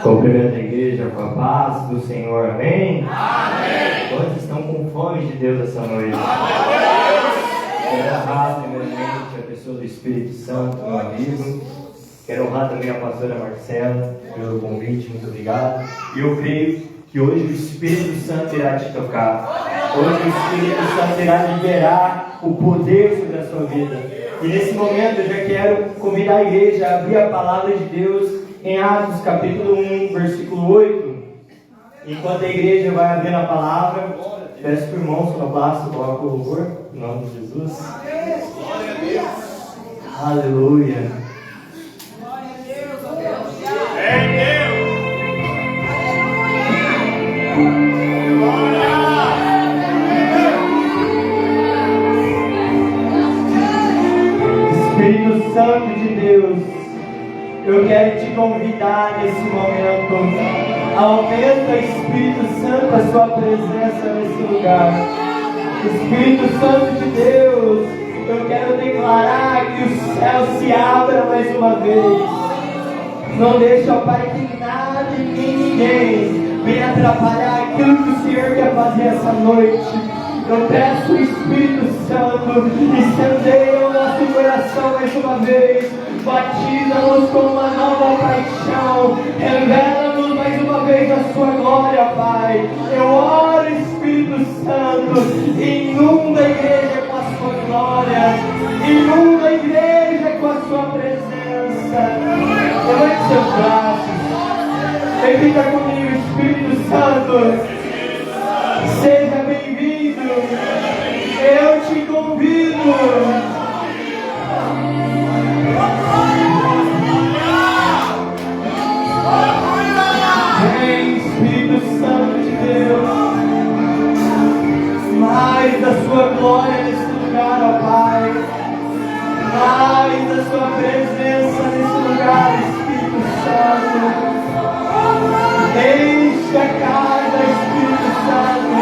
Cumprimento a igreja com a paz do Senhor, amém? Amém! Quantos estão com fome de Deus essa noite? Quero honrar primeiramente a pessoa do Espírito Santo, meu amigo. Quero honrar também a pastora Marcela pelo convite, muito obrigado. E eu creio que hoje o Espírito Santo irá te tocar. Hoje o Espírito Santo irá liberar o poder sobre a sua vida. E nesse momento eu já quero convidar a igreja a abrir a palavra de Deus em Atos capítulo 1, versículo 8. Enquanto a igreja vai abrindo a palavra, peço para o irmão sonoplasta, coloca o louvor, em nome de Jesus. Aleluia. Espírito Santo de Deus, eu quero te convidar nesse momento. Aumenta, Espírito Santo, a sua presença nesse lugar. Espírito Santo de Deus, eu quero declarar que o céu se abra mais uma vez. Não deixa, ó Pai, que nada e nem ninguém venha atrapalhar aquilo que o Senhor quer fazer essa noite. Eu peço o Espírito Santo, incendeia o nosso coração mais uma vez. Batiza-nos com uma nova paixão. Revela-nos mais uma vez a sua glória, Pai. Eu oro, Espírito Santo, inunda a igreja com a sua glória. Inunda a igreja com a sua presença. Levante seus braços. Repita comigo, Espírito Santo. Seja bem-vindo. Eu te convido. Vem, Espírito Santo de Deus, mais da sua glória nesse lugar, ó Pai, mais da sua presença nesse lugar, Espírito Santo. Enche a casa, Espírito Santo,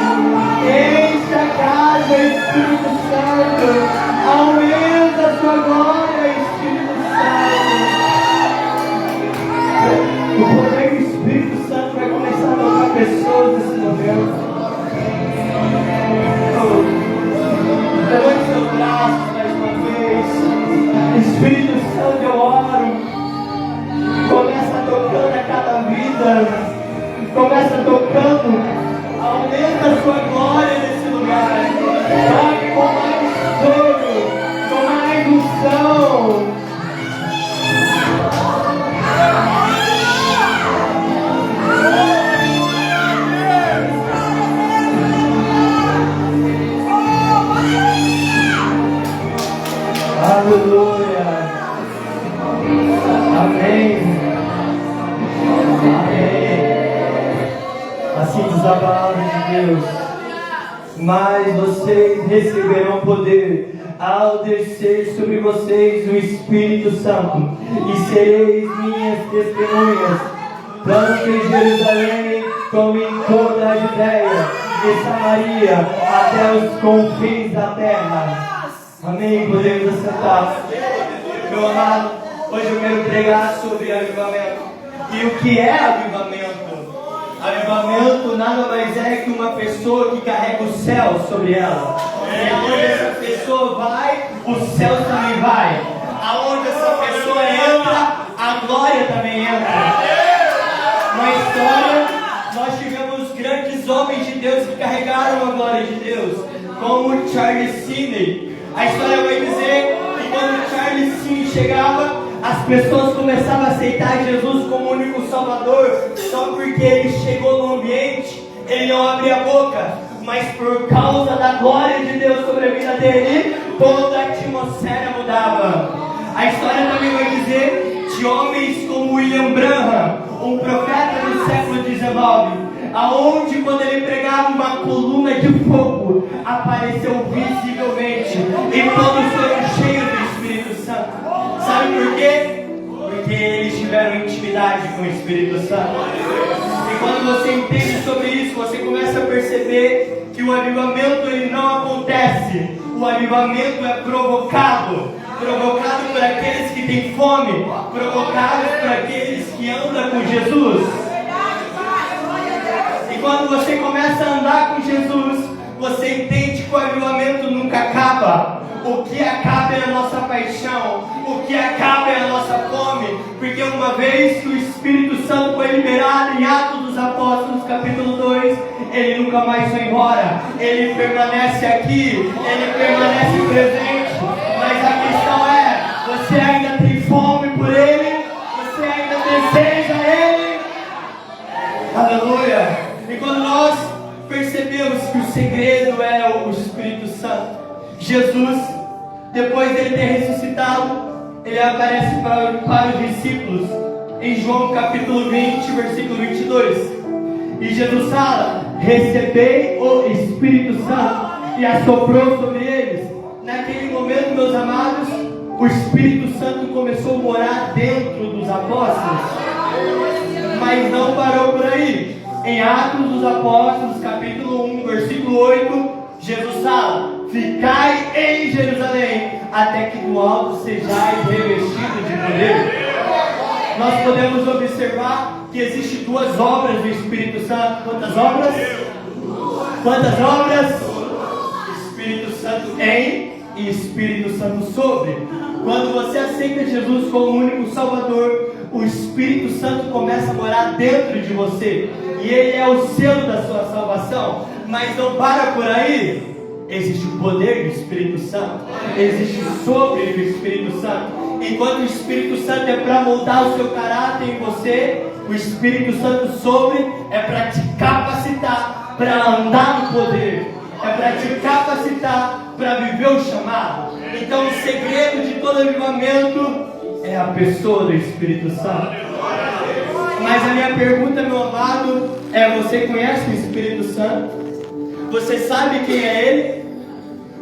enche a casa, Espírito Santo, aumenta a sua glória, Espírito Santo. O poder do Espírito Santo vai começar a tocar pessoas nesse momento. Levante seus braços mais uma vez. Espírito Santo, eu oro. Começa tocando a cada vida. Começa tocando. Aumenta a sua glória nesse lugar. Toque com mais fogo, com mais unção. Aleluia. Amém. Amém. Assim diz a palavra de Deus. Mas vocês receberão poder ao descer sobre vocês o Espírito Santo, e sereis minhas testemunhas, tanto em Jerusalém como em toda a Judéia e Samaria, até os confins da terra. Amém, podemos assentar. Meu amado, hoje eu quero pregar sobre avivamento. E o que é avivamento? Avivamento nada mais é que uma pessoa que carrega o céu sobre ela. E aonde essa pessoa vai, o céu também vai. Aonde essa pessoa entra, a glória também entra. Na história, nós tivemos grandes homens de Deus que carregaram a glória de Deus, como Charles Finney. A história vai dizer que quando Charles Finney chegava, as pessoas começavam a aceitar Jesus como único Salvador, só porque ele chegou no ambiente, ele não abria a boca, mas por causa da glória de Deus sobre a vida dele, toda a atmosfera mudava. A história também vai dizer de homens como William Branham, um profeta do século XIX, aonde quando ele pregava uma coluna de fogo, apareceu visivelmente, e todos foram cheios do Espírito Santo. Sabe por quê? Porque eles tiveram intimidade com o Espírito Santo. E quando você entende sobre isso, você começa a perceber que o avivamento ele não acontece. O avivamento é provocado por aqueles que têm fome, provocado por aqueles que andam com Jesus. quando você começa a andar com Jesus, você entende que o avivamento nunca acaba. O que acaba é a nossa paixão, o que acaba é a nossa fome, porque uma vez que o Espírito Santo foi liberado em Atos dos Apóstolos, capítulo 2, ele nunca mais foi embora, ele permanece aqui, ele permanece presente, mas a questão é, você ainda tem fome por ele? Você ainda deseja ele? Aleluia! E quando nós percebemos que o segredo é o Espírito Santo, Jesus, depois dele ter ressuscitado, ele aparece para os discípulos em João capítulo 20, versículo 22. E Jesus fala: recebei o Espírito Santo, e assoprou sobre eles. Naquele momento, meus amados, o Espírito Santo começou a morar dentro dos apóstolos, mas não parou por aí. Em Atos dos Apóstolos, capítulo 1, versículo 8, Jesus fala: ficai em Jerusalém, até que do alto sejais revestidos de poder. Nós podemos observar que existem duas obras do Espírito Santo. Quantas obras? Quantas obras? Espírito Santo em e Espírito Santo sobre. Quando você aceita Jesus como o único Salvador, o Espírito Santo começa a morar dentro de você, e ele é o selo da sua salvação. Mas não para por aí. Existe o poder do Espírito Santo, existe o sobre do Espírito Santo. Enquanto o Espírito Santo é para moldar o seu caráter em você, o Espírito Santo sobre é para te capacitar para andar no poder, é para te capacitar para viver o chamado. Então o segredo de todo avivamento é a pessoa do Espírito Santo. Mas a minha pergunta, meu amado, é: você conhece o Espírito Santo? Você sabe quem é ele?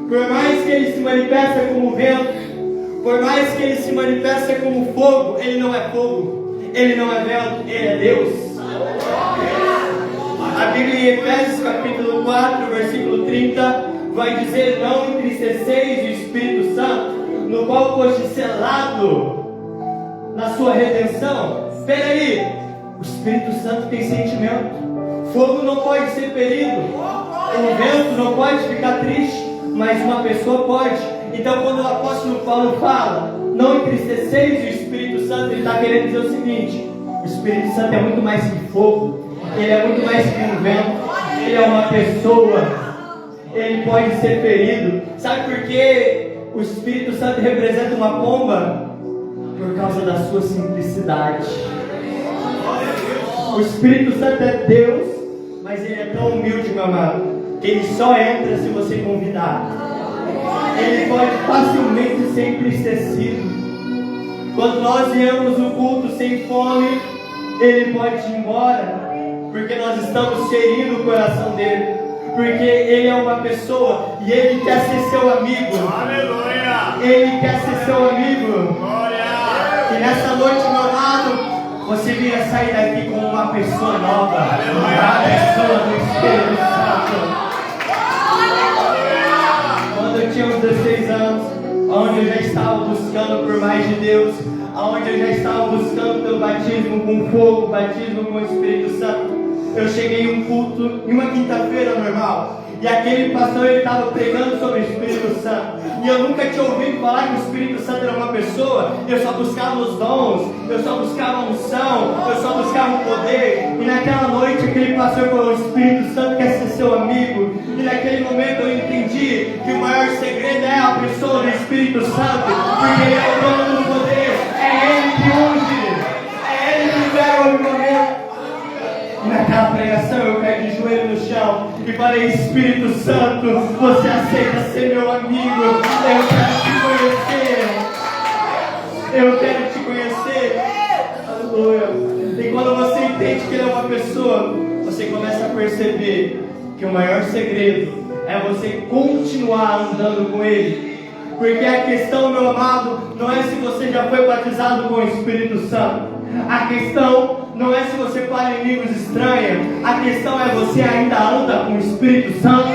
Por mais que ele se manifeste como vento, por mais que ele se manifeste como fogo, ele não é fogo, ele não é vento, ele é Deus. A Bíblia em Efésios capítulo 4, versículo 30, vai dizer: não entristeceis o Espírito Santo, no qual foste selado na sua redenção. Espera aí, o Espírito Santo tem sentimento. Fogo não pode ser ferido, o vento não pode ficar triste, mas uma pessoa pode. Então quando o apóstolo Paulo fala: não entristeceis o Espírito Santo, ele está querendo dizer o seguinte: o Espírito Santo é muito mais que fogo, ele é muito mais que um vento, ele é uma pessoa, ele pode ser ferido. Sabe por que o Espírito Santo representa uma pomba? Por causa da sua simplicidade. O Espírito Santo é Deus, mas ele é tão humilde, meu amado, que ele só entra se você convidar. Ele pode facilmente ser entristecido. Quando nós viemos no culto sem fome, ele pode ir embora, porque nós estamos ferindo o coração dele, porque ele é uma pessoa e ele quer ser seu amigo. Aleluia! Ele quer ser seu amigo. Glória! E nessa noite, meu amado, você viria sair daqui como uma pessoa nova, uma pessoa do Espírito Santo. Quando eu tinha uns 16 anos, onde eu já estava buscando por mais de Deus, onde eu já estava buscando pelo batismo com fogo, batismo com o Espírito Santo, eu cheguei em um culto, em uma quinta-feira normal, e aquele pastor ele estava pregando sobre o Espírito Santo, e eu nunca tinha ouvido falar que o Espírito Santo era uma pessoa. Eu só buscava os dons, eu só buscava a unção, eu só buscava o poder. E naquela noite aquele pastor falou: o Espírito Santo quer ser seu amigo. E naquele momento eu entendi que o maior segredo é a pessoa do Espírito Santo, porque ele é o dono do poder, é ele que unge, é ele que libera o avivamento. E naquela pregação eu caí de joelho no chão e falei: Espírito Santo, você aceita ser meu amigo? Eu quero te conhecer. Eu quero te conhecer. Aleluia. E quando você entende que ele é uma pessoa, você começa a perceber que o maior segredo é você continuar andando com ele. Porque a questão, meu amado, não é se você já foi batizado com o Espírito Santo. A questão não é se você fala em línguas estranhas. A questão é: você ainda anda com o Espírito Santo?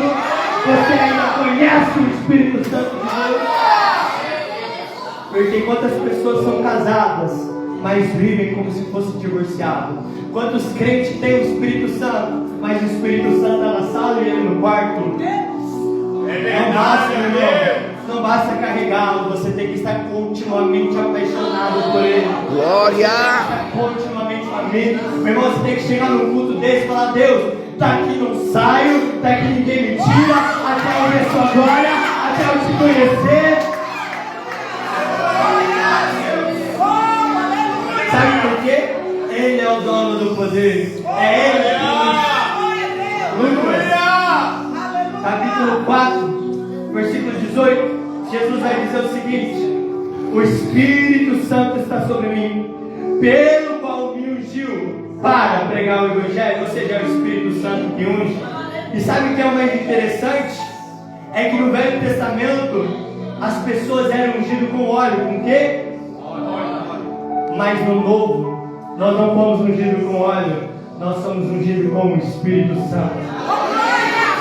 Você ainda conhece o Espírito Santo de Deus? Porque quantas pessoas são casadas, mas vivem como se fossem divorciados? Quantos crentes têm o Espírito Santo, mas o Espírito Santo está na sala e ele no quarto. Não basta, meu irmão. Não basta carregá-lo, você tem que estar continuamente apaixonado por ele. Glória! Continuamente amém. Meu irmão, você tem que chegar num culto desse e falar: Deus, daqui não saio, daqui ninguém me tira, até eu ver sua glória, até eu te conhecer. Sabe por quê? Ele é o dono do poder. É ele que Lucas, capítulo 4, versículo 18. Jesus vai dizer o seguinte: o Espírito Santo está sobre mim, pelo qual me ungiu para pregar o Evangelho. Ou seja, é o Espírito Santo que unge. E sabe o que é o mais interessante? É que no Velho Testamento as pessoas eram ungidas com óleo. Com o quê? Mas no Novo nós não fomos ungidos com óleo, nós somos ungidos com o Espírito Santo.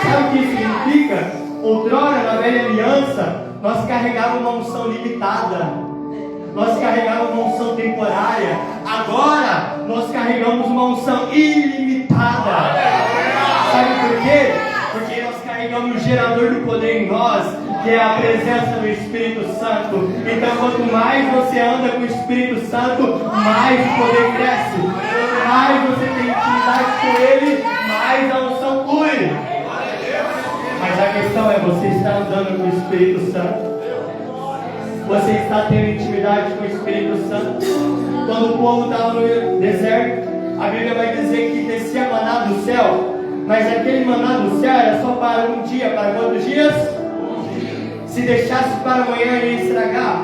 Sabe o que isso significa? Outrora, na velha aliança, nós carregávamos uma unção limitada, nós carregávamos uma unção temporária. Agora nós carregamos uma unção ilimitada. Sabe por quê? Porque nós carregamos o gerador do poder em nós, que é a presença do Espírito Santo. Então, quanto mais você anda com o Espírito Santo, mais o poder cresce. Quanto mais você tem intimidade com ele, mais a unção flui. Mas a questão é: você está andando com o Espírito Santo? Você está tendo intimidade com o Espírito Santo? Quando o povo estava no deserto, a Bíblia vai dizer que descia maná do céu. Mas aquele maná do céu era só para um dia. Para quantos dias? Se deixasse para amanhã ia estragar.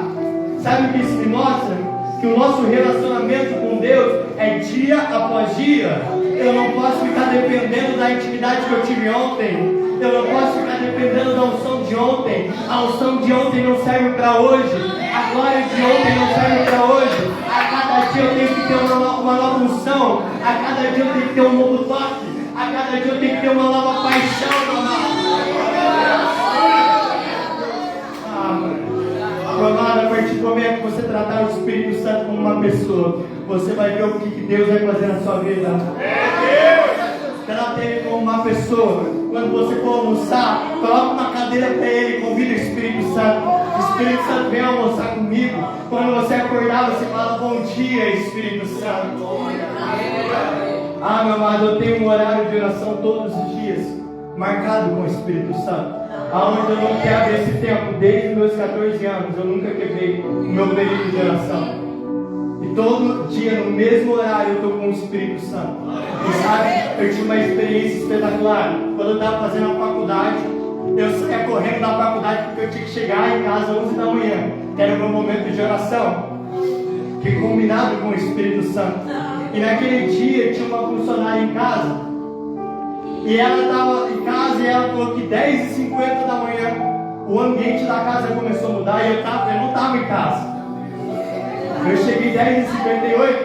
Sabe o que isso me mostra? Que o nosso relacionamento com Deus é dia após dia. Eu não posso ficar dependendo da intimidade que eu tive ontem. Eu não posso ficar dependendo da unção de ontem. A unção de ontem não serve para hoje. A glória de ontem não serve para hoje. A cada dia eu tenho que ter uma nova unção. A cada dia eu tenho que ter um novo toque. A cada dia eu tenho que ter uma nova paixão, meu amado. Meu amado, a partir do momento que você tratar o Espírito Santo como uma pessoa, você vai ver o que Deus vai fazer na sua vida. Trata ele como uma pessoa. Quando você for almoçar, coloca uma cadeira para ele, convida o Espírito Santo. O Espírito Santo vem almoçar comigo. Quando você acordar, você fala: bom dia, Espírito Santo. Ah, meu amado, eu tenho um horário de oração todos os dias, marcado com o Espírito Santo, aonde eu não quebro esse tempo. Desde os meus 14 anos eu nunca quebrei o meu período de oração. E todo dia, no mesmo horário, eu estou com o Espírito Santo. E sabe, eu tive uma experiência espetacular. Quando eu estava fazendo a faculdade, eu saía correndo da faculdade porque eu tinha que chegar em casa às 11 da manhã, que era o meu momento de oração, que combinado com o Espírito Santo. E naquele dia tinha uma funcionária em casa, e ela estava em casa e ela falou que 10h50 da manhã o ambiente da casa começou a mudar e eu não estava em casa. Eu cheguei 10h58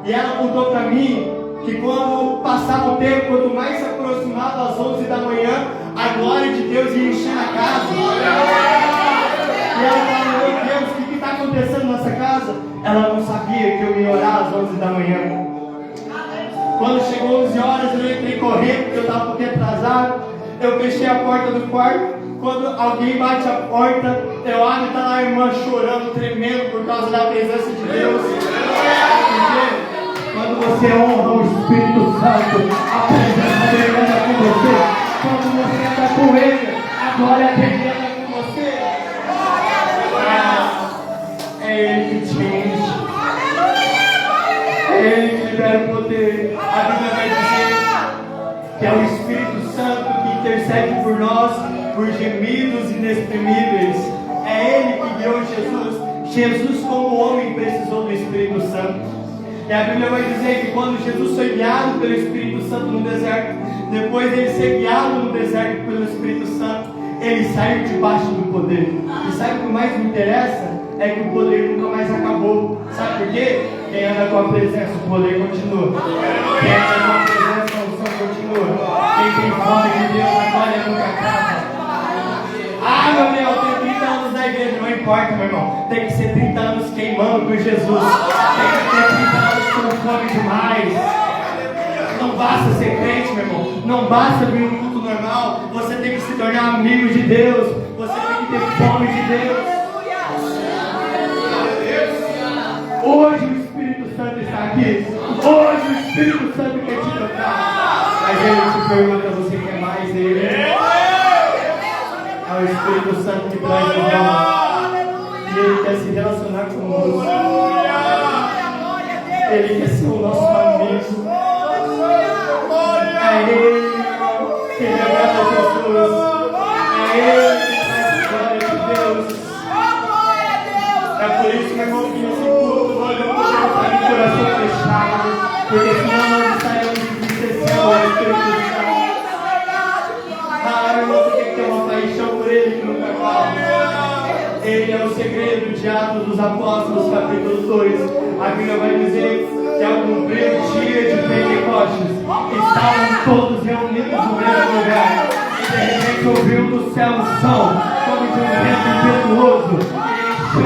e ela contou para mim que quando passava o tempo, quanto mais se aproximava às 11 da manhã, a glória de Deus ia encher a casa. E ela falou: meu Deus, o que está acontecendo nessa casa? Ela não sabia que eu ia orar às 11 da manhã. Quando chegou 11 horas, eu entrei correndo, porque eu estava um pouquinho atrasado. Eu fechei a porta do quarto. Quando alguém bate a porta, eu abro e está lá a irmã chorando, tremendo por causa da presença de Deus. Quando você honra o Espírito Santo, a presença dele anda com você. Quando você anda com ele, a glória dele anda com você. É ele que te enche. É ele que libera o poder. A Bíblia vai dizer que é o Espírito Santo que intercede por nós, por gemidos inexprimíveis. É ele que guiou Jesus. Jesus, como homem, precisou do Espírito Santo. E a Bíblia vai dizer que quando Jesus foi guiado pelo Espírito Santo no deserto, depois de ele ser guiado no deserto pelo Espírito Santo, ele saiu debaixo do poder. E sabe o que mais me interessa? É que o poder nunca mais acabou. Sabe por quê? Quem anda com a presença, o poder continua. Quem anda com a presença, a unção continua. Quem tem fome de Deus, a glória nunca acaba. Ah, meu Deus, eu tenho 30 anos na igreja. Não importa, meu irmão. Tem que ser 30 anos queimando por Jesus. Tem que ter 30 anos com fome demais. Não basta ser crente, meu irmão. Não basta vir um culto normal. Você tem que se tornar amigo de Deus. Você tem que ter fome de Deus. Hoje o Espírito Santo está aqui. Hoje o Espírito Santo quer te tocar. Mas ele te pergunta, você quer mais dele? É o Espírito Santo que traz o dom. E ele quer se relacionar conosco. Ele quer ser o nosso amigo. É ele que revela Jesus. É ele que traz a glória de Deus. É por isso, meu irmão, que nesse culto nós não podemos estar de coração fechado, porque senão nós estaremos entristecendo o Espírito Santo. Ah, meu irmão, você tem que ter uma paixão por ele que nunca acaba. Ele é o segredo de Atos dos Apóstolos, capítulo 2. A Bíblia vai dizer que ao cumprir o dia de Pentecostes, estavam todos reunidos no mesmo lugar. E de repente ouviu do céu um som, como de um vento impetuoso. E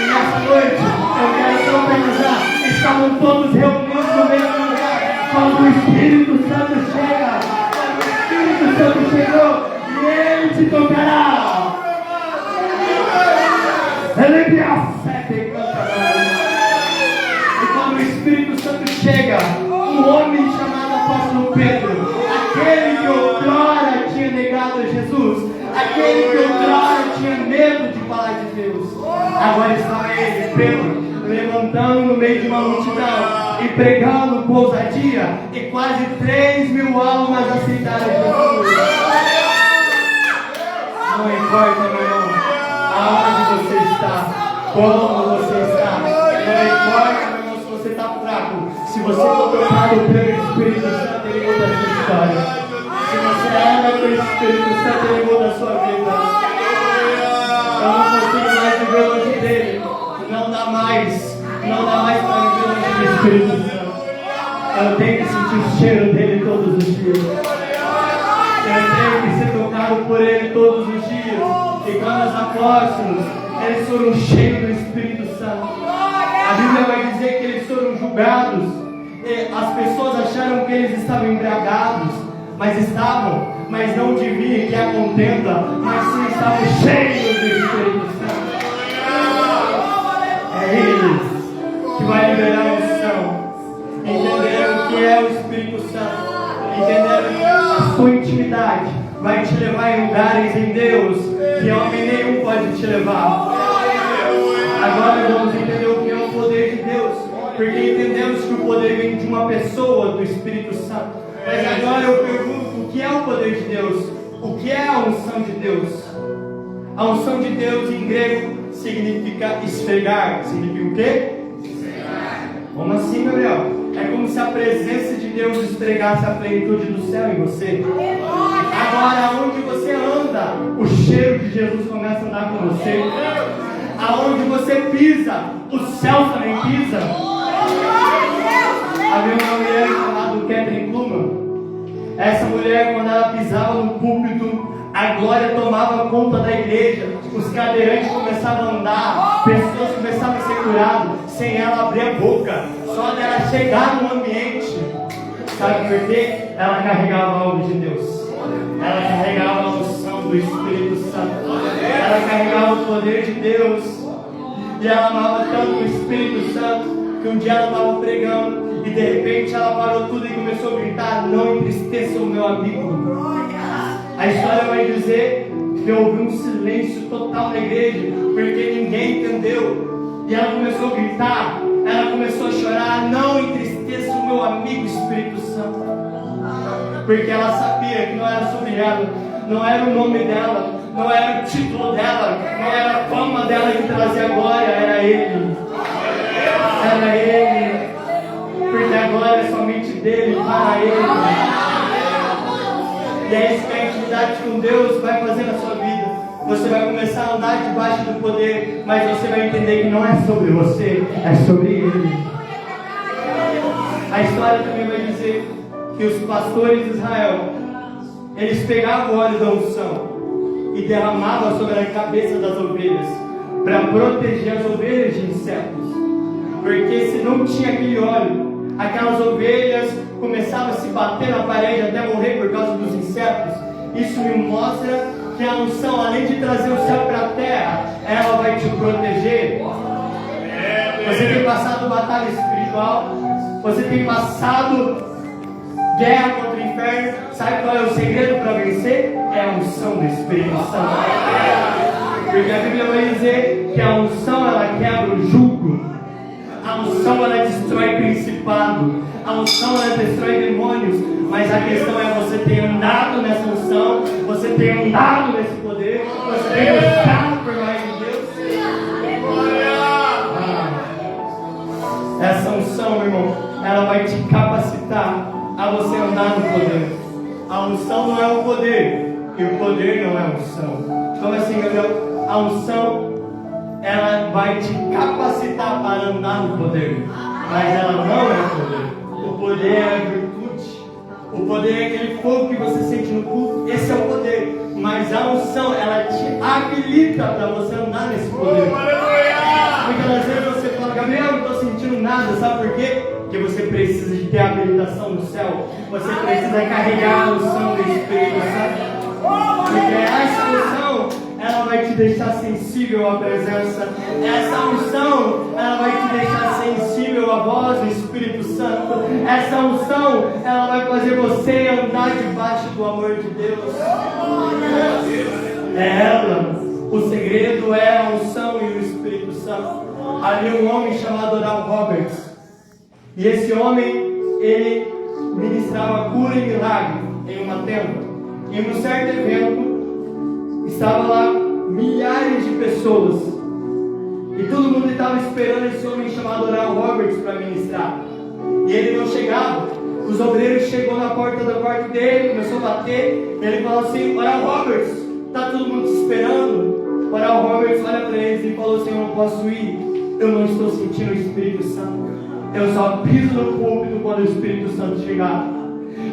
nessa noite, eu quero só organizar, estavam todos reunidos no mesmo lugar. Quando o Espírito Santo chega, quando o Espírito Santo chegou, e ele te tocará. Ele me afeta e canta. E quando o Espírito Santo chega, um homem chamado apóstolo Pedro, aquele que outrora tinha negado a Jesus, aquele que outrora tinha medo de falar de Deus, agora estava ele, Pedro, levantando no meio de uma multidão e pregando com ousadia, e quase 3.000 almas aceitaram Jesus. Não importa, meu irmão, aonde você está, como você está, não importa, meu irmão, se você está fraco, se você for tocado pelo Espírito Santo, ele muda a sua história. Se você anda com o Espírito Santo, ele muda a sua vida. Eu não consigo mais viver longe dele. Não dá mais para viver longe do Espírito Santo. Eu tenho que sentir o cheiro dele todos os dias. Eu tenho que ser tocado por ele todos os dias. E quando os apóstolos, eles foram cheios do Espírito Santo, a Bíblia vai dizer que eles foram julgados. E as pessoas acharam que eles estavam embriagados, mas não de vinho que é contenda, mas sim estavam cheios do Espírito Santo. É ele que vai liberar a unção. Entenderam o que é o Espírito Santo, entenderam que a sua intimidade vai te levar em lugares em Deus que homem nenhum pode te levar. Agora vamos entender o que é o poder de Deus, porque entendemos que o poder vem de uma pessoa, do Espírito Santo. Mas agora eu pergunto, o que é o poder de Deus? O que é a unção de Deus? A unção de Deus em grego significa esfregar. Significa o quê? Como assim, Gabriel? É como se a presença de Deus esfregasse a plenitude do céu em você. Agora, onde você anda, o cheiro de Jesus começa a andar com você. Aonde você pisa, o céu também pisa. Havia uma mulher chamada Catherine Kuhlman. Essa mulher, quando ela pisava no púlpito, a glória tomava conta da igreja. Os cadeirantes começavam a andar, pessoas começavam a ser curadas, sem ela abrir a boca, só dela chegar no ambiente. Sabe por quê? Ela carregava algo de Deus. Ela carregava a unção do Espírito Santo. Ela carregava o poder de Deus. E ela amava tanto o Espírito Santo que um dia ela estava pregando e de repente ela parou tudo e começou a gritar: não entristeça o meu amigo. A história vai dizer que houve um silêncio total na igreja, porque ninguém entendeu. E ela começou a gritar, ela começou a chorar: não entristeça o meu amigo Espírito Santo. Porque ela sabia que não era sobre ela, não era o nome dela, não era o título dela, não era a fama dela que trazia a glória, era Ele. Era Ele. Porque a glória é somente dele, para Ele. E é isso que a intimidade com Deus vai fazer na sua vida. Você vai começar a andar debaixo do poder, mas você vai entender que não é sobre você, é sobre Ele. A história também vai dizer que os pastores de Israel, eles pegavam o óleo da unção e derramavam sobre a cabeça das ovelhas, para proteger as ovelhas de insetos. Porque se não tinha aquele óleo, aquelas ovelhas começavam a se bater na parede até morrer por causa dos insetos. Isso me mostra que a unção, além de trazer o céu para a terra, ela vai te proteger. Você tem passado batalha espiritual, você tem passado guerra contra o inferno. Sabe qual é o segredo para vencer? É a unção do Espírito Santo. Porque a Bíblia vai dizer que a unção, ela quebra o jugo. A unção, ela destrói principado. A unção, ela destrói demônios. Mas a questão é você ter andado nessa unção, você ter andado nesse poder, você ter buscado por mais de Deus. Essa unção, meu irmão, ela vai te capacitar a você andar no poder. A unção não é o poder, e o poder não é a unção. Como assim, Gabriel? A unção, ela vai te capacitar para andar no poder, mas ela não é o poder. O poder é a virtude. O poder é aquele fogo que você sente no culto. Esse é o poder. Mas a unção, ela te habilita para você andar nesse poder. Muitas das vezes você fala, Gabriel, eu não estou sentindo nada. Sabe por quê? Porque você precisa de ter a habilitação do céu. Você precisa carregar a unção do Espírito Santo. Porque essa unção, ela vai te deixar sensível à presença. Essa unção, ela vai te deixar sensível à voz do Espírito Santo. Essa unção, ela vai fazer você andar debaixo do amor de Deus. É ela. O segredo é a unção e o Espírito Santo. Havia um homem chamado Oral Roberts. E esse homem, ele ministrava cura e milagre em uma tenda. E num certo evento, estava lá milhares de pessoas. E todo mundo estava esperando esse homem chamado Oral Roberts para ministrar. E ele não chegava. Os obreiros chegou na porta do quarto dele, começou a bater. E ele falou assim, Oral Roberts, está todo mundo te esperando? Oral Roberts olha para eles e falou assim, eu não posso ir. Eu não estou sentindo o Espírito Santo. Eu só piso no púlpito quando o Espírito Santo chegar.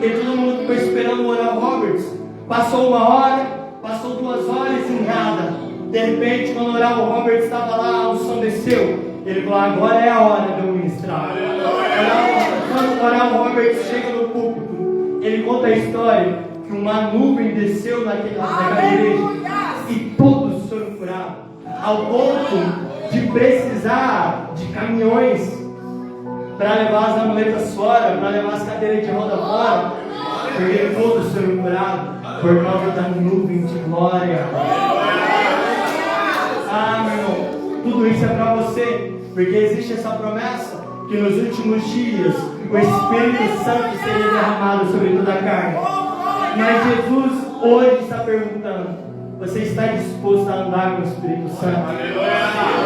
E todo mundo ficou esperando o Oral Roberts. Passou 1 hora, passou 2 horas e nada. De repente, quando o Oral Roberts estava lá, a unção desceu. Ele falou, agora é a hora de eu ministrar. Quando o Oral Roberts chega no púlpito, ele conta a história que uma nuvem desceu naquela igreja e todos foram curados. Ao ponto de precisar de caminhões para levar as amuletas fora, para levar as cadeiras de roda fora, porque todos foram curados por causa da nuvem de glória. Ah, meu irmão, tudo isso é para você, porque existe essa promessa que nos últimos dias o Espírito Santo seria derramado sobre toda a carne. Mas Jesus hoje está perguntando, você está disposto a andar com o Espírito Santo?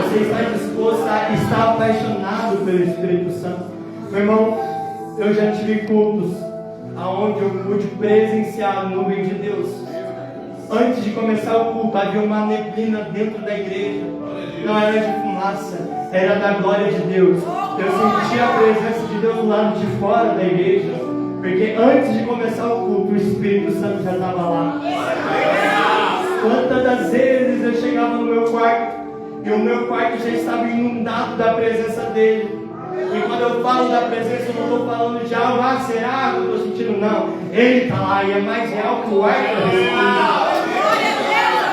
Você está disposto a estar apaixonado pelo Espírito Santo? Meu irmão, eu já tive cultos onde eu pude presenciar a nuvem de Deus. Antes de começar o culto, havia uma neblina dentro da igreja. Não era de fumaça, era da glória de Deus. Eu sentia a presença de Deus do lado de fora da igreja, porque antes de começar o culto, o Espírito Santo já estava lá. Quantas das vezes eu chegava no meu quarto e o meu quarto já estava inundado da presença dele. E quando eu falo da presença, eu não estou falando de algo, será que eu estou sentindo? Não, ele está lá e é mais real que o ar que eu respondo.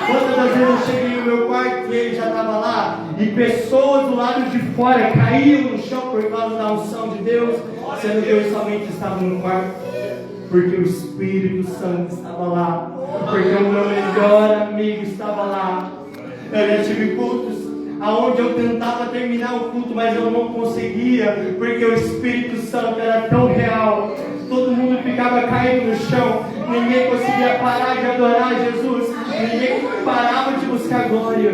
Quantas das vezes eu cheguei no meu quarto e ele já estava lá, e pessoas do lado de fora caíam no chão por causa da unção de Deus, sendo que eu somente estava no quarto, porque o Espírito Santo estava lá, porque o meu melhor amigo estava lá. Eu já tive cultos aonde eu tentava terminar o culto, mas eu não conseguia, porque o Espírito Santo era tão real. Todo mundo ficava caindo no chão, ninguém conseguia parar de adorar Jesus, ninguém parava de buscar glória,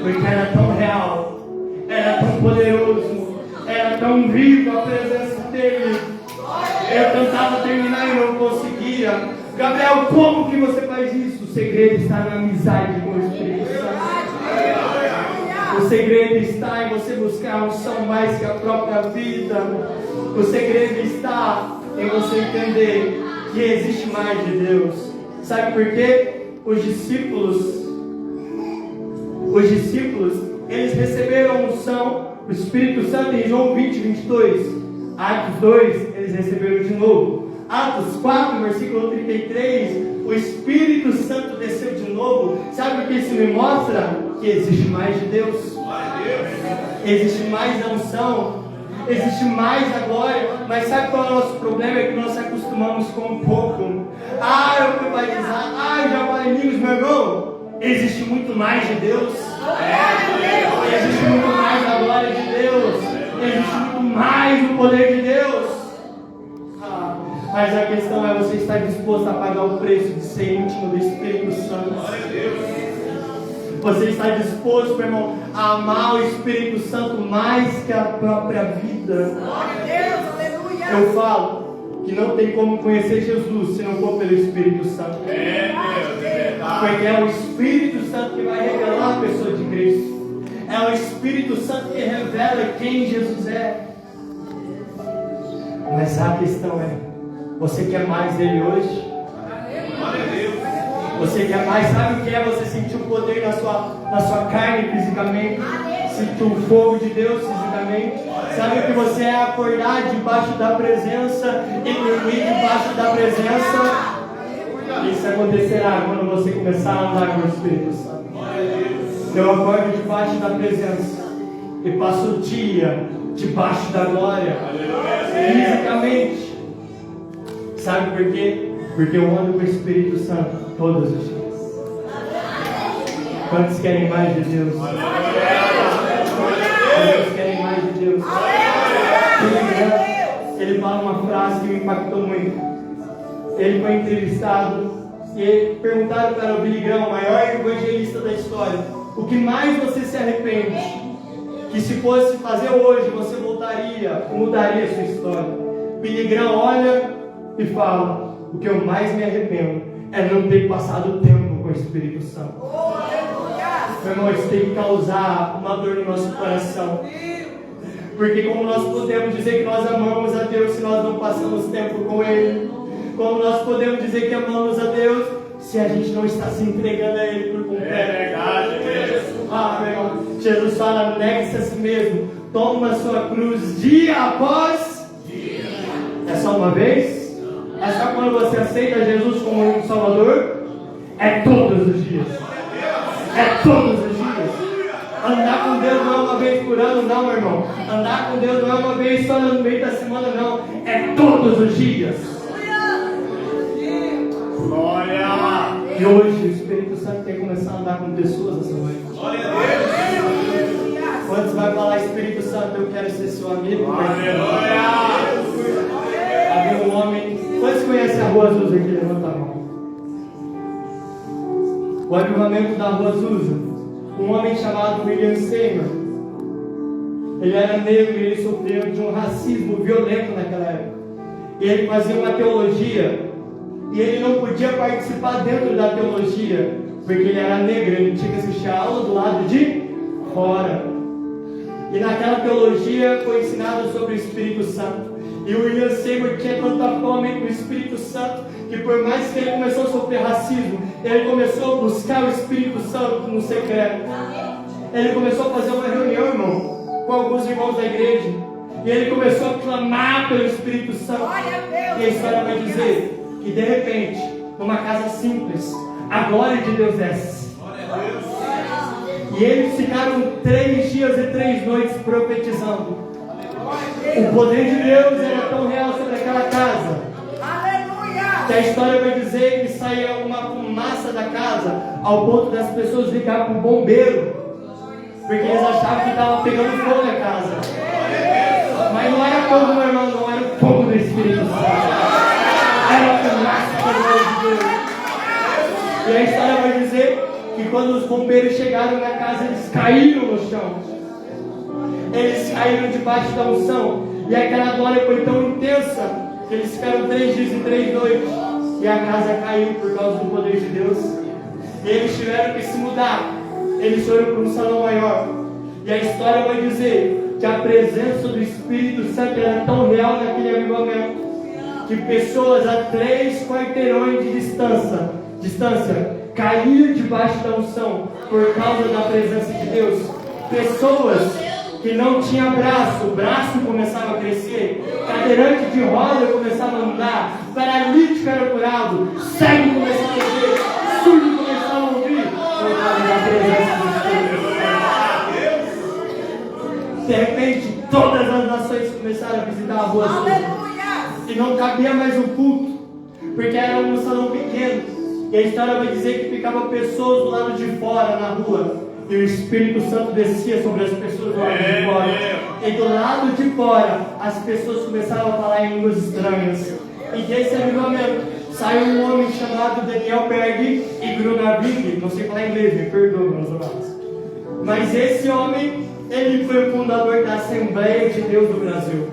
porque era tão real, era tão poderoso, era tão vivo a presença dele. Eu tentava terminar e não conseguia. Gabriel, como que você faz isso? O segredo está na amizade com o Espírito Santo. O segredo está em você buscar a unção mais que a própria vida. O segredo está em você entender que existe mais de Deus. Sabe por quê? Os discípulos, eles receberam a unção, o Espírito Santo em João 20, 22. Atos 2, eles receberam de novo. Atos 4, versículo 33, o Espírito Santo desceu de novo. Sabe o que isso me mostra? Que existe mais de Deus. Existe mais a unção. Existe mais a glória. Mas sabe qual é o nosso problema? É que nós se acostumamos com um pouco. Eu fui batizado. Eu já falei línguas, meu irmão. Existe muito mais de Deus. Existe muito mais a glória de Deus. Existe muito mais o poder de Deus. Mas a questão é, você estar disposto a pagar o preço de ser íntimo do Espírito Santo? Você está disposto, meu irmão, a amar o Espírito Santo mais que a própria vida? Eu falo que não tem como conhecer Jesus se não for pelo Espírito Santo. Porque é o Espírito Santo que vai revelar a pessoa de Cristo. É o Espírito Santo que revela quem Jesus é. Mas a questão é, você quer mais dele hoje? Você quer mais? Sabe o que é você sentir o poder na sua carne fisicamente? Sentir o fogo de Deus fisicamente? Sabe o que você é acordar debaixo da presença e dormir debaixo da presença? Isso acontecerá quando você começar a andar com o Espírito Santo. Eu acordo debaixo da presença e passo o dia debaixo da glória, fisicamente. Sabe por quê? Porque eu ando com o Espírito Santo todos os dias. Quantos querem mais de Deus? Quantos querem mais de Deus? Ele fala uma frase que me impactou muito. Ele foi entrevistado e perguntaram para o Billy Graham, o maior evangelista da história, o que mais você se arrepende? Que se fosse fazer hoje, você mudaria a sua história. Billy Graham olha e fala: o que eu mais me arrependo é não ter passado tempo com o Espírito Santo. Meu irmão, isso tem que causar uma dor no nosso coração. Porque como nós podemos dizer que nós amamos a Deus se nós não passamos tempo com Ele? Como nós podemos dizer que amamos a Deus se a gente não está se entregando a Ele por completo? Meu irmão, Jesus fala: negue-se a si mesmo, toma a sua cruz dia após dia. É só uma vez? É só quando você aceita Jesus como um Salvador? É todos os dias. É todos os dias. Andar com Deus não é uma vez por ano, não, meu irmão. Andar com Deus não é uma vez só no meio da semana, não. É todos os dias. Glória! E hoje o Espírito Santo quer começar a andar com pessoas essa noite. Glória a Deus! Quando você vai falar: Espírito Santo, eu quero ser seu amigo. Aleluia! Havia um homem. Quantos conhecem a Rua Azusa aqui? Levanta a mão. O avivamento da Rua Azusa. Um homem chamado William Seymour. Ele era negro e ele sofreu de um racismo violento naquela época. E ele fazia uma teologia. E ele não podia participar dentro da teologia, porque ele era negro, ele tinha que assistir a aula do lado de fora. E naquela teologia foi ensinado sobre o Espírito Santo. E o William Seymour tinha tanta fome com o Espírito Santo, que por mais que ele começou a sofrer racismo, ele começou a buscar o Espírito Santo no secreto. Ele começou a fazer uma reunião, irmão, com alguns irmãos da igreja. E ele começou a clamar pelo Espírito Santo. E a história vai dizer que de repente, numa casa simples, a glória de Deus desce. E eles ficaram 3 dias e 3 noites profetizando. O poder de Deus era tão real sobre aquela casa, que a história vai dizer que saía uma fumaça da casa, ao ponto das pessoas ligar para o bombeiro, porque eles achavam que estava pegando fogo na casa. Mas não era fogo, meu irmão, não era o fogo do Espírito Santo. Era fumaça do poder de Deus. E a história vai dizer que quando os bombeiros chegaram na casa, eles caíram no chão. Eles caíram debaixo da unção. E aquela glória foi tão intensa que eles ficaram 3 dias e 3 noites. E a casa caiu por causa do poder de Deus. E eles tiveram que se mudar. Eles foram para um salão maior. E a história vai dizer que a presença do Espírito Santo era tão real naquele avivamento, que pessoas a 3 quarteirões de distância caíram debaixo da unção por causa da presença de Deus. Pessoas que não tinha braço, o braço começava a crescer, cadeirante de roda começava a andar, paralítico era curado, cego começava a ver, surdo começava a ouvir, por causa da presença do Espírito Santo. De repente, todas as nações começaram a visitar a rua e não cabia mais o culto, porque era um salão pequeno, e a história vai dizer que ficavam pessoas do lado de fora na rua, e o Espírito Santo descia sobre as pessoas do lado de fora. E do lado de fora, as pessoas começaram a falar em línguas estranhas. E desse avivamento, saiu um homem chamado Daniel Berg e Grunavig. Não sei falar inglês, me perdoe, meus amados. Mas esse homem, ele foi o fundador da Assembleia de Deus do Brasil.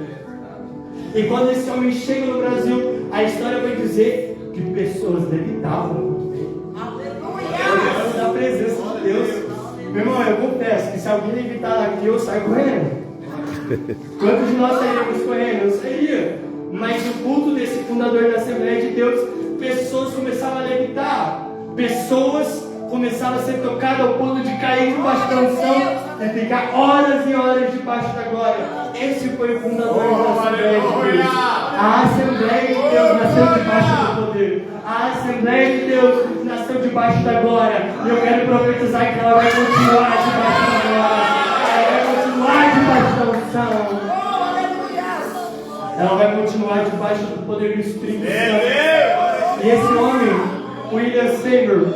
E quando esse homem chega no Brasil, a história vai dizer que pessoas levitavam. Aleluia! Da presença de Deus. Meu irmão, eu confesso que se alguém levitar aqui, eu saio correndo. Quantos de nós sairíamos correndo? Eu sairia. Mas no culto desse fundador da Assembleia de Deus, pessoas começavam a levitar. Pessoas começavam a ser tocadas ao ponto de cair debaixo da unção e ficar horas e horas debaixo da glória. Esse foi o fundador da Assembleia de Deus. A Assembleia de Deus nasceu debaixo do poder. A Assembleia de Deus nasceu debaixo da glória. E eu quero profetizar que ela vai continuar debaixo da glória. Ela vai continuar debaixo da unção. Ela vai continuar debaixo do poder do Espírito Santo. E esse homem, William Seymour,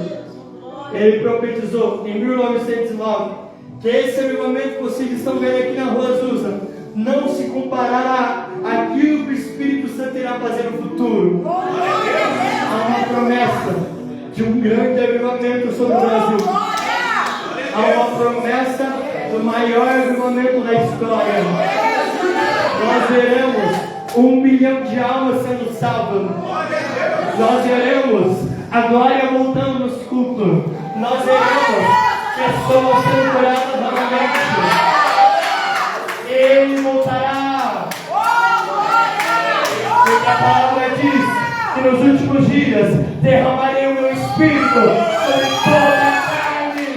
ele profetizou em 1909 que esse avivamento que vocês estão vendo aqui na Rua Azusa não se comparará àquilo que o Espírito Santo irá fazer no futuro. Há uma promessa de um grande avivamento sobre o Brasil. Há uma promessa do maior avivamento da história. Nós veremos 1 milhão de almas sendo salvas. Nós veremos a glória voltando nos cultos. Nós veremos pessoas sendo curadas novamente. Ele voltará. Porque a palavra diz que nos últimos dias derramarei o meu espírito sobre toda a carne.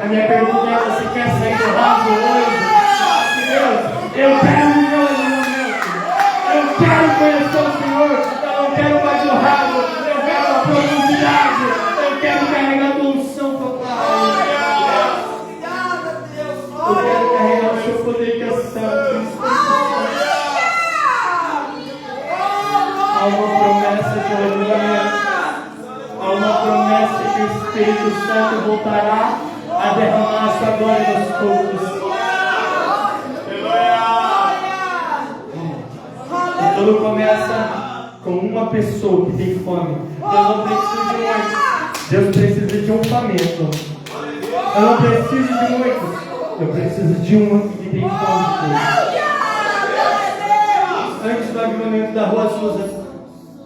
A minha pergunta é: você quer sair do rabo hoje? Deus, eu quero um meu avivamento. Eu quero conhecer o Senhor. Eu não quero mais o rabo. Eu quero a profundidade. Eu quero carregar a tua unção, papai. Eu quero carregar o seu poder que é santo. Há uma promessa de avivamento. Há uma promessa que o Espírito Santo voltará a derramar a sua glória nos cultos. E tudo começa com uma pessoa que tem fome. Deus não precisa de muitos. Deus precisa de um faminto. Eu não preciso de muitos. Eu preciso de um que tem fome de Deus. Antes do avivamento da Rua Azusa,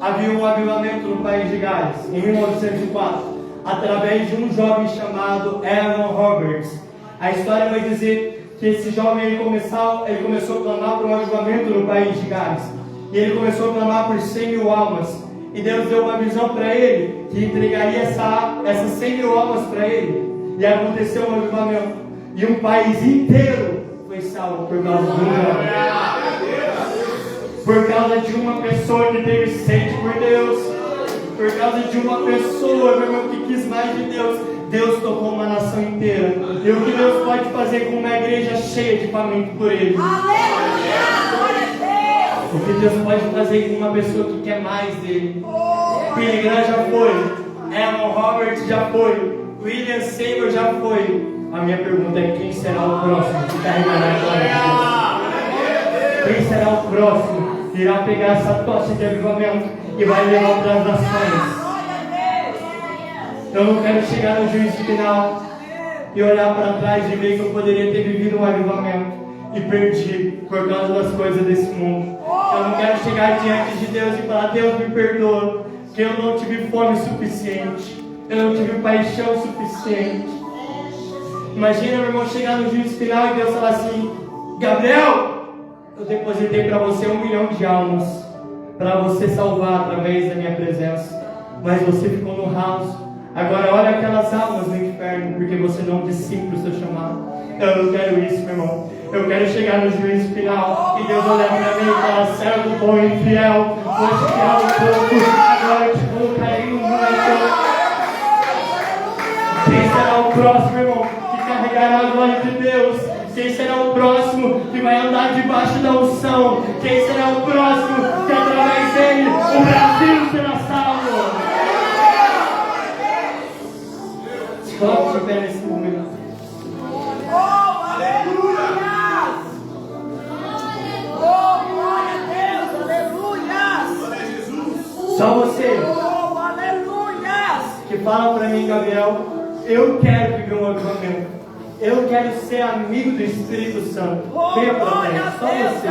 havia um avivamento no país de Gales, em 1904. Através de um jovem chamado Aaron Roberts. A história vai dizer que esse jovem ele começou a clamar por um avivamento no país de Gales. E ele começou a clamar por 100 mil almas. E Deus deu uma visão para ele, que entregaria essas 100 mil almas para ele. E aconteceu um avivamento. E um país inteiro foi salvo por causa do jovem. Por causa de uma pessoa que teve sede por Deus. Por causa de uma pessoa, meu irmão, que quis mais de Deus, Deus tocou uma nação inteira. E o que Deus pode fazer com uma igreja cheia de faminto por Ele? O que Deus pode fazer com uma pessoa que quer mais dele? Billy Graham já foi, Aaron Roberts já foi, William Seymour já foi. A minha pergunta é: quem será o próximo que carregará a glória de Deus? Quem será o próximo que irá pegar essa tocha de avivamento e vai levar para as nações? Eu não quero chegar no juízo final e olhar para trás e ver que eu poderia ter vivido um avivamento e perdi por causa das coisas desse mundo. Eu não quero chegar diante de Deus e falar: Deus, me perdoa, que eu não tive fome suficiente, eu não tive paixão suficiente. Imagina, meu irmão, chegar no juízo final e Deus falar assim: Gabriel, eu depositei para você 1 milhão de almas para você salvar através da minha presença. mas você ficou no raso. Agora olha aquelas almas no inferno, porque você não discípulo o seu chamado. Eu não quero isso, meu irmão. Eu quero chegar no juízo final e Deus olhar para mim e falar: servo bom e fiel, foste fiel um pouco, agora eu te colocarei no muito. Quem será o próximo, irmão, que carregará a glória de Deus? Quem será o próximo que vai andar debaixo da unção? Quem será o próximo que através dele o Brasil será salvo? Coloque de pé nesse momento. Oh, aleluia! Oh, glória a Deus, aleluia! Só você Oh, aleluia! que fala para mim, Gabriel: eu quero viver um avivamento. Eu quero ser amigo do Espírito Santo. Venha para frente. Só você.